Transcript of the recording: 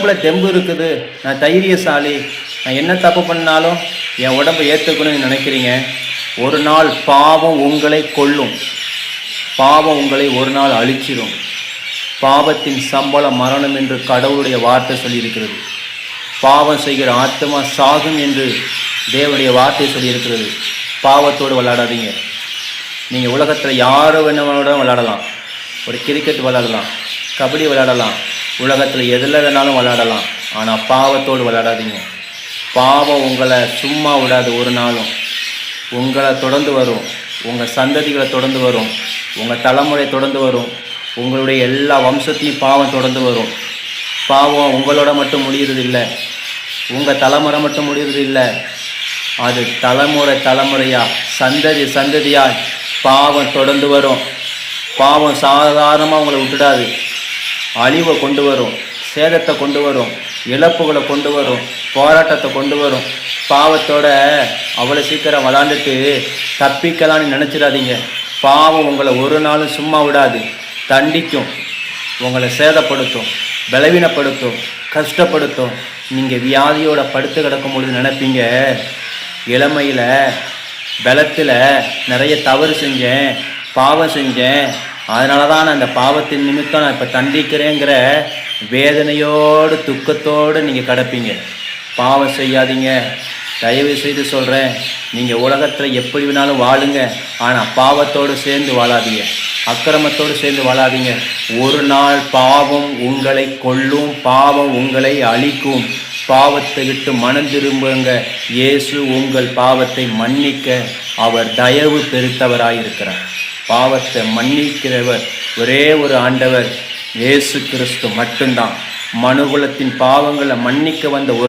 உடம்புல தெம்பு இருக்குது, நான் தைரியசாலி, நான் என்ன தப்பு பண்ணாலும் என் உடம்பை ஏற்றுக்கணும்னு நினைக்கிறீங்க. ஒரு நாள் பாவம் உங்களை கொல்லும். பாவம் உங்களை ஒரு நாள் அழிச்சிடும். பாவத்தின் சம்பளம் மரணம் என்று கடவுளுடைய வார்த்தை சொல்லியிருக்கிறது. பாவம் செய்கிற ஆத்மா சாகும் என்று தேவனுடைய வார்த்தை சொல்லியிருக்கிறது. பாவத்தோடு விளையாடாதீங்க. நீங்கள் உலகத்தில் யாரோ வேணாலும் விளையாடலாம். ஒரு கிரிக்கெட் விளையாடலாம், கபடி விளையாடலாம், உலகத்தில் எதில் வேணாலும் விளையாடலாம். ஆனால் பாவத்தோடு விளையாடாதீங்க. பாவம் உங்களை சும்மா விடாது. ஒரு நாளும் உங்களை தொடர்ந்து வரும், உங்கள் சந்ததிகளை தொடர்ந்து வரும், உங்கள் தலைமுறை தொடர்ந்து வரும், உங்களுடைய எல்லா வம்சத்தையும் பாவம் தொடர்ந்து வரும். பாவம் உங்களோட மட்டும் முடிகிறது இல்லை, உங்கள் தலைமுறை மட்டும் முடிகிறது இல்லை, அது தலைமுறை தலைமுறையாக சந்ததி சந்ததியாக பாவம் தொடர்ந்து வரும். பாவம் சாதாரணமாக உங்களை விட்டுடாது. அழிவை கொண்டு வரும், சேதத்தை கொண்டு வரும், இழப்புகளை கொண்டு வரும், போராட்டத்தை கொண்டு வரும். பாவத்தோட அவ்வளோ சீக்கிரம் விளாண்டுட்டு தப்பிக்கலான்னு நினச்சிடாதீங்க. பாவம் உங்களை ஒரு நாளும் சும்மா விடாது. தண்டிக்கும், உங்களை சேதப்படுத்தும், பலவீனப்படுத்தும், கஷ்டப்படுத்தும். நீங்கள் வியாதியோட படுத்து கிடக்கும் பொழுது நினைப்பீங்க, இளமையில் பலத்தில் நிறைய தவறு செஞ்சேன், பாவம் செஞ்சேன், அதனால தான் நான் அந்த பாவத்தின் நிமித்தம் நான் இப்போ தண்டிக்கிறேங்கிற வேதனையோடு துக்கத்தோடு நீங்கள் கிடப்பீங்க. பாவம் செய்யாதீங்க. தயவு செய்து சொல்கிறேன், நீங்கள் உலகத்தில் எப்படி வேணாலும் வாழுங்க, ஆனால் பாவத்தோடு சேர்ந்து வாழாதீங்க, அக்கிரமத்தோடு சேர்ந்து வாழாதீங்க. ஒரு நாள் பாவம் உங்களை கொல்லும், பாவம் உங்களை அழிக்கும். பாவத்தை விட்டு மனம் திரும்புங்க. இயேசு உங்கள் பாவத்தை மன்னிக்க அவர் தயவு பெருத்தவராயிருக்கிறார். பாவத்தை மன்னிக்கிறவர் ஒரே ஒரு ஆண்டவர் இயேசு கிறிஸ்து மட்டும்தான். மனுகுலத்தின் பாவங்களை மன்னிக்க வந்த